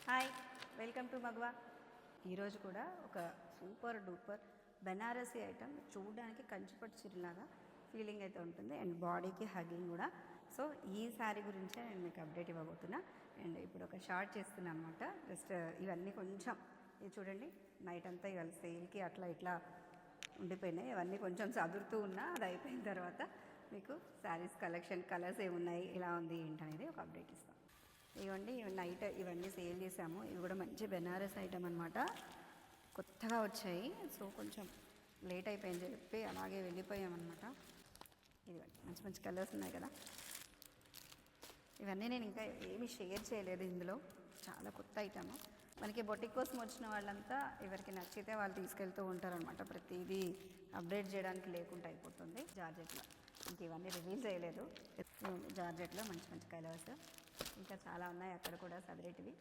Hi, welcome to మగవా. ఈరోజు కూడా ఒక సూపర్ డూపర్ బెనారసీ ఐటమ్, చూడడానికి కంచిపట్టు చీరలాగా ఫీలింగ్ అయితే ఉంటుంది అండ్ బాడీకి హగ్గింగ్ కూడా. సో ఈ శారీ గురించే నేను మీకు అప్డేట్ ఇవ్వబోతున్నా. అండ్ ఇప్పుడు ఒక షార్ట్ చేస్తున్నాను అనమాట. జస్ట్ ఇవన్నీ కొంచెం ఇది చూడండి, నైట్ అంతా ఇవాళ సేల్కి అట్లా ఇట్లా ఉండిపోయినాయి. ఇవన్నీ కొంచెం చదువుతూ ఉన్నా, అది అయిపోయిన తర్వాత మీకు శారీస్ కలెక్షన్, కలర్స్ ఏమున్నాయి, ఇలా ఉంది ఏంటనేది ఒక అప్డేట్ ఇస్తాం. ఇవ్వండి, నైట్ ఇవన్నీ సేల్ చేసాము. ఇవి కూడా మంచి బెనారస్ ఐటమ్ అనమాట, కొత్తగా వచ్చాయి. సో కొంచెం లేట్ అయిపోయింది చెప్పి అలాగే వెళ్ళిపోయామన్నమాట. ఇదిగోండి, మంచి మంచి కలర్స్ ఉన్నాయి కదా. ఇవన్నీ నేను ఇంకా ఏమీ షేర్ చేయలేదు ఇందులో, చాలా కొత్త ఐటమ్. మనకి బొటిక్ కోసం వచ్చిన వాళ్ళంతా ఎవరికి నచ్చితే వాళ్ళు తీసుకెళ్తూ ఉంటారనమాట. ప్రతిదీ అప్డేట్ చేయడానికి లేకుండా అయిపోతుంది. జార్జెట్లో ఇంక ఇవన్నీ రివీల్ చేయలేదు. జార్జెట్లో మంచి మంచి కలర్స్ ఇంకా చాలా ఉన్నాయి అక్కడ కూడా సపరేట్వి.